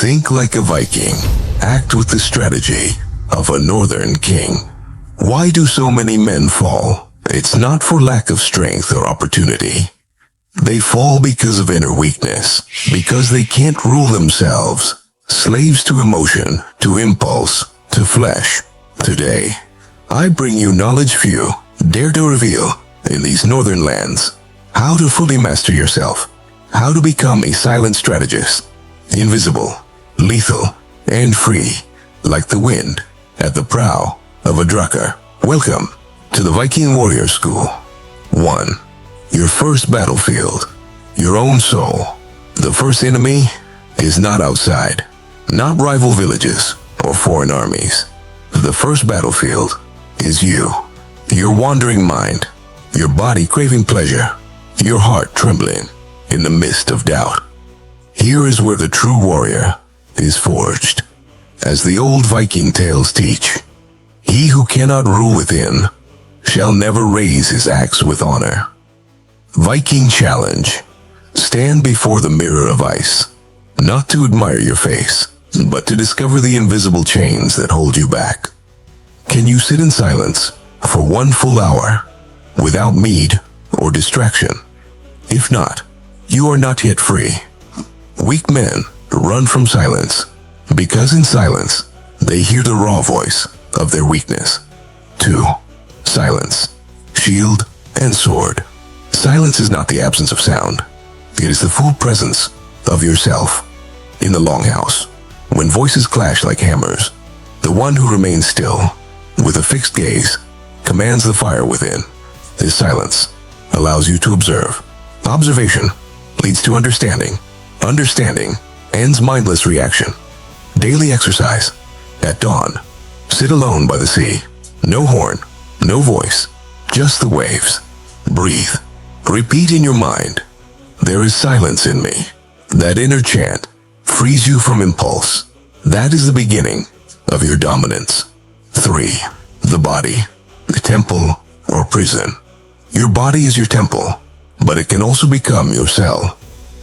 Think like a Viking. Act with the strategy of a northern king. Why do so many men fall? It's not for lack of strength or opportunity. They fall because of inner weakness, because they can't rule themselves. Slaves to emotion, to impulse, to flesh. Today, I bring you knowledge few dare to reveal in these northern lands. How to fully master yourself. How to become a silent strategist. Invisible, lethal, and free, like the wind at the prow of a drucker. Welcome to the Viking Warrior School. 1. Your first battlefield. Your own soul. The first enemy is not outside, not rival villages or foreign armies. The first battlefield is you. Your wandering mind, your body craving pleasure, your heart trembling in the midst of doubt. Here is where the true warrior is forged. As the old Viking tales teach, he who cannot rule within shall never raise his axe with honor. Viking challenge. Stand before the mirror of ice, not to admire your face, but to discover the invisible chains that hold you back. Can you sit in silence for 1 full hour without mead or distraction? If not, you are not yet free. Weak men run from silence because in silence they hear the raw voice of their weakness. 2. Silence. Shield and sword. Silence is not the absence of sound. It is the full presence of yourself. In the longhouse, when voices clash like hammers, the one who remains still, with a fixed gaze, commands the fire within. His silence allows you to observe. Observation leads to understanding. Understanding ends mindless reaction. Daily exercise. At dawn, sit alone by the sea. No horn, no voice, just the waves. Breathe. Repeat in your mind, there is silence in me. That inner chant frees you from impulse. That is the beginning of your dominance. 3. The body, the temple or prison. Your body is your temple, but it can also become your cell.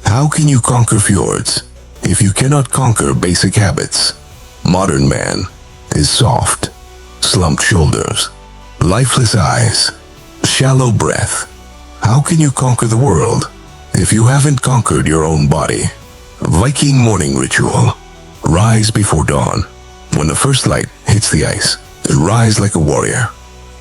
How can you conquer fjords if you cannot conquer basic habits? Modern man is soft, slumped shoulders, lifeless eyes, shallow breath. How can you conquer the world if you haven't conquered your own body? Viking morning ritual. Rise before dawn. When the first light hits the ice, rise like a warrior.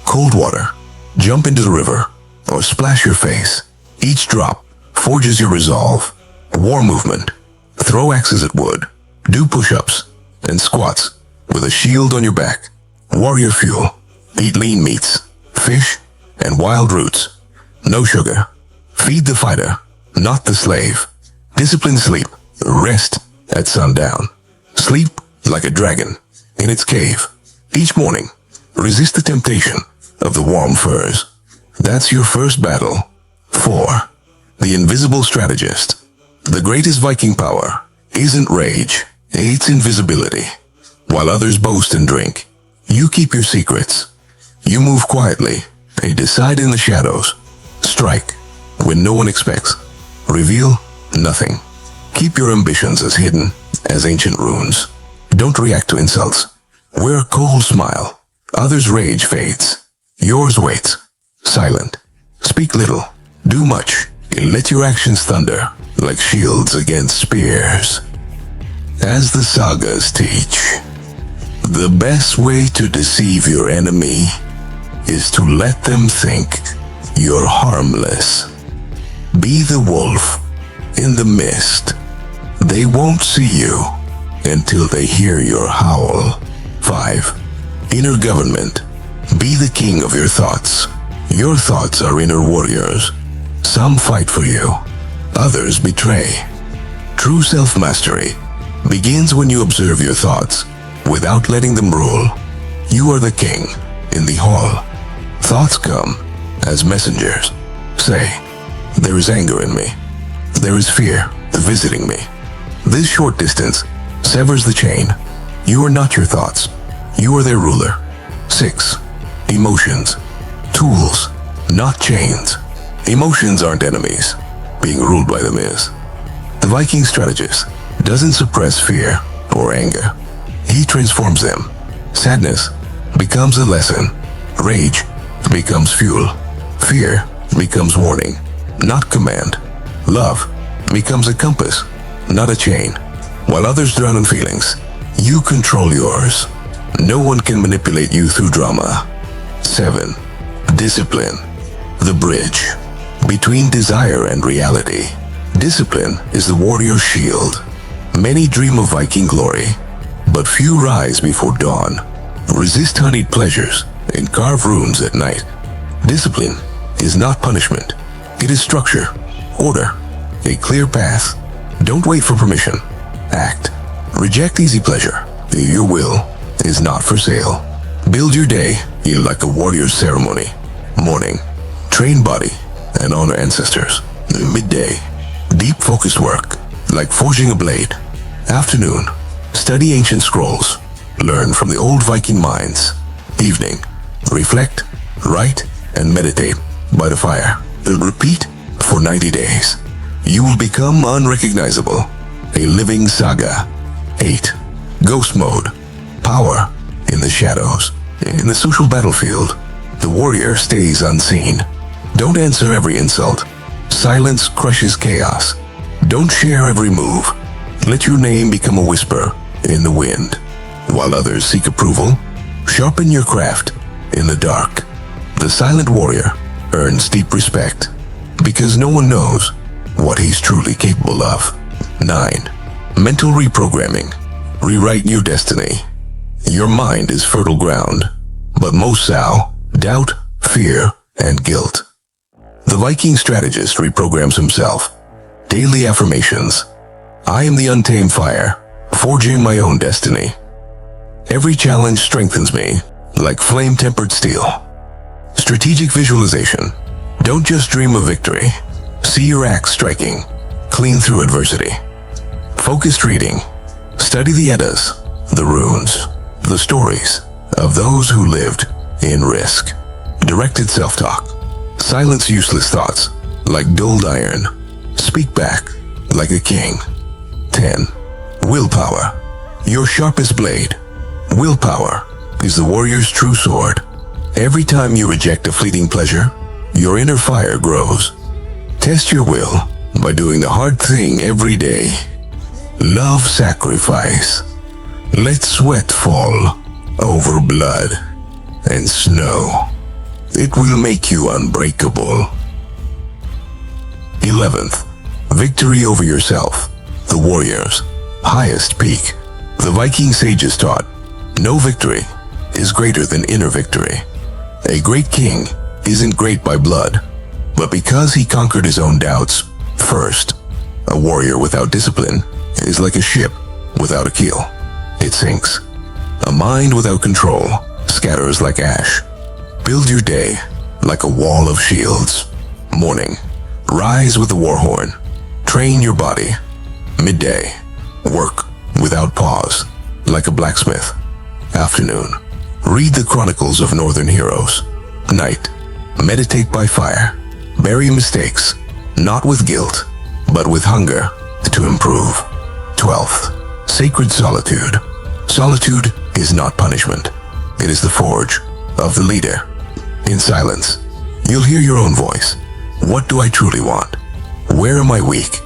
Cold water. Jump into the river or splash your face. Each drop forges your resolve. War movement. Throw axes at wood. Do push-ups and squats with a shield on your back. Warrior fuel. Eat lean meats, fish, and wild roots. No sugar. Feed the fighter, not the slave. Disciplined sleep. Rest at sundown. Sleep like a dragon in its cave. Each morning, resist the temptation of the warm furs. That's your first battle. 4. The invisible strategist. The greatest Viking power isn't rage, it's invisibility. While others boast and drink, you keep your secrets. You move quietly and decide in the shadows. Strike when no one expects. Reveal nothing. Keep your ambitions as hidden as ancient runes. Don't react to insults. Wear a cold smile. Others' rage fades. Yours waits. Silent. Speak little. Do much. And let your actions thunder like shields against spears. As the sagas teach, the best way to deceive your enemy is to let them think you're harmless. Be the wolf in the mist. They won't see you until they hear your howl. 5. Inner government. Be the king of your thoughts. Your thoughts are inner warriors. Some fight for you, others betray. True self-mastery begins when you observe your thoughts without letting them rule. You are the king in the hall. Thoughts come as messengers. Say, there is anger in me. There is fear visiting me. This short distance severs the chain. You are not your thoughts. You are their ruler. 6. Emotions. Tools, not chains. Emotions aren't enemies. Being ruled by them is. The Viking strategist doesn't suppress fear or anger. He transforms them. Sadness becomes a lesson. Rage becomes fuel. Fear becomes warning, not command. Love becomes a compass, not a chain. While others drown in feelings, you control yours. No one can manipulate you through drama. 7. Discipline. The bridge between desire and reality. Discipline is the warrior's shield. Many dream of Viking glory, but few rise before dawn. Resist honeyed pleasures and carve runes at night. Discipline is not punishment. It is structure, order, a clear path. Don't wait for permission. Act. Reject easy pleasure. Your will is not for sale. Build your day like a warrior's ceremony. Morning. Train body and honor ancestors. Midday. Deep focused work, like forging a blade. Afternoon. Study ancient scrolls. Learn from the old Viking minds. Evening. Reflect, write, and meditate by the fire. Repeat for 90 days. You will become unrecognizable. A living saga. 8. Ghost mode. Power in the shadows. In the social battlefield, the warrior stays unseen. Don't answer every insult. Silence crushes chaos. Don't share every move. Let your name become a whisper in the wind. While others seek approval, sharpen your craft in the dark. The silent warrior earns deep respect because no one knows what he's truly capable of. 9. Mental reprogramming. Rewrite your destiny. Your mind is fertile ground, but most sow doubt, fear, and guilt. The Viking strategist reprograms himself. Daily affirmations. I am the untamed fire, forging my own destiny. Every challenge strengthens me, like flame-tempered steel. Strategic visualization. Don't just dream of victory. See your axe striking, clean through adversity. Focused reading. Study the Eddas, the runes, the stories of those who lived in risk. Directed self-talk. Silence useless thoughts, like dulled iron. Speak back, like a king. 10. Willpower. Your sharpest blade. Willpower is the warrior's true sword. Every time you reject a fleeting pleasure, your inner fire grows. Test your will by doing the hard thing every day. Love sacrifice. Let sweat fall over blood and snow. It will make you unbreakable. 11th. Victory over yourself. The warrior's highest peak. The Viking sages taught, no victory is greater than inner victory. A great king isn't great by blood, but because he conquered his own doubts first. A warrior without discipline is like a ship without a keel. It sinks. A mind without control scatters like ash. Build your day like a wall of shields. Morning. Rise with the war horn. Train your body. Midday. Work without pause, like a blacksmith. Afternoon. Read the chronicles of northern heroes. Night. Meditate by fire. Bury mistakes, not with guilt, but with hunger to improve. 12th. Sacred solitude. Solitude is not punishment. It is the forge of the leader. In silence, you'll hear your own voice. What do I truly want? Where am I weak?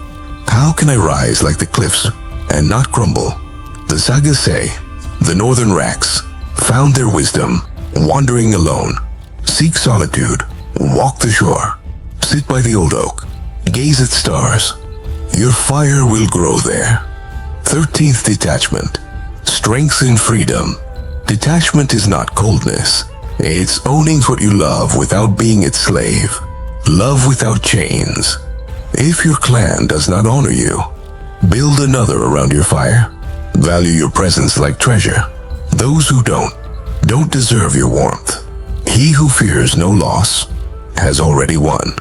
How can I rise like the cliffs and not crumble? The sagas say the northern Raks found their wisdom wandering alone. Seek solitude, walk the shore, sit by the old oak, gaze at stars. Your fire will grow there. 13th. Detachment. Strength and freedom. Detachment is not coldness. It's owning what you love without being its slave. Love without chains. If your clan does not honor you, build another around your fire. Value your presence like treasure. Those who don't deserve your warmth. He who fears no loss has already won.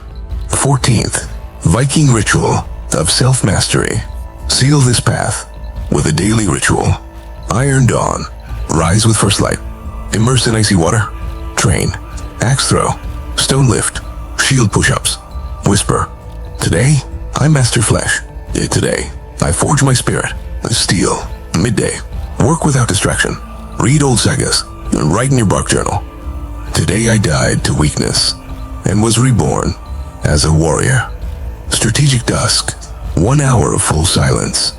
14th. Viking ritual of self-mastery. Seal this path with a daily ritual. Iron dawn. Rise with first light. Immerse in icy water. Train. Axe throw. Stone lift. Shield push-ups. Whisper. Today, I master flesh. Today, I forge my spirit. Steal. Midday. Work without distraction. Read old sagas. Write in your bark journal. Today I died to weakness and was reborn as a warrior. Strategic dusk. 1 hour of full silence.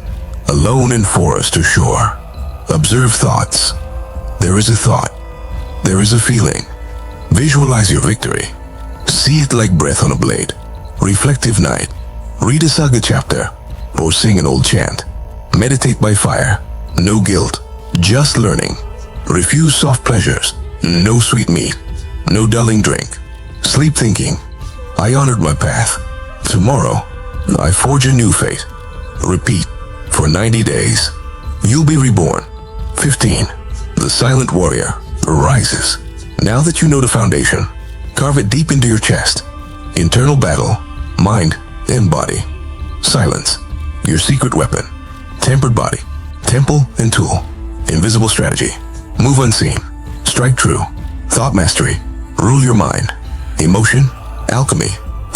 Alone in forest or shore. Observe thoughts. There is a thought. There is a feeling. Visualize your victory. See it like breath on a blade. Reflective night. Read a saga chapter or sing an old chant. Meditate by fire. No guilt. Just learning. Refuse soft pleasures. No sweet meat. No dulling drink. Sleep thinking. I honored my path. Tomorrow, I forge a new fate. Repeat for 90 days. You'll be reborn. 15. The silent warrior arises. Now that you know the foundation, carve it deep into your chest. Internal battle, mind and body. Silence, your secret weapon. Tempered body, temple and tool. Invisible strategy, move unseen. Strike true, thought mastery. Rule your mind. Emotion, alchemy.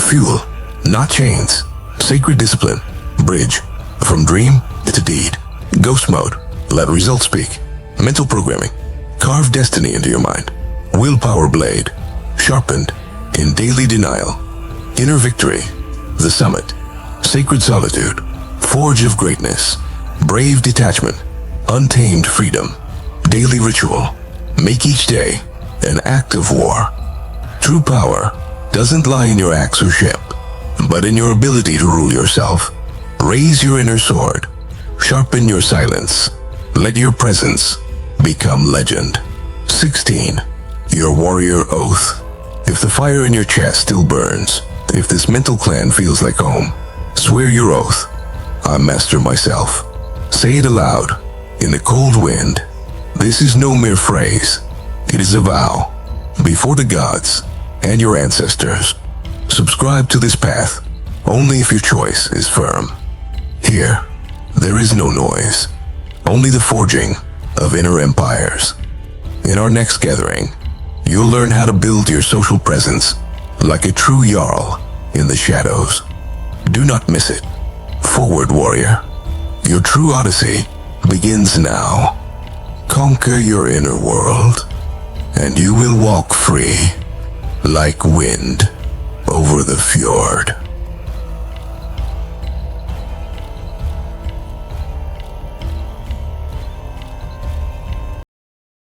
Fuel, not chains. Sacred discipline, bridge. From dream to deed. Ghost mode, let results speak. Mental programming, carve destiny into your mind. Willpower blade, sharpened in daily denial. Inner victory, the summit. Sacred solitude, forge of greatness. Brave detachment, untamed freedom. Daily ritual, make each day an act of war. True power doesn't lie in your axe or ship, but in your ability to rule yourself. Raise your inner sword, sharpen your silence. Let your presence become legend. 16. Your warrior oath. If the fire in your chest still burns, if this mental clan feels like home, swear your oath. I master myself. Say it aloud, in the cold wind. This is no mere phrase. It is a vow, before the gods and your ancestors. Subscribe to this path, only if your choice is firm. Here, there is no noise, only the forging of inner empires. In our next gathering, you'll learn how to build your social presence like a true Jarl in the shadows. Do not miss it. Forward, warrior. Your true odyssey begins now. Conquer your inner world, and you will walk free like wind over the fjord.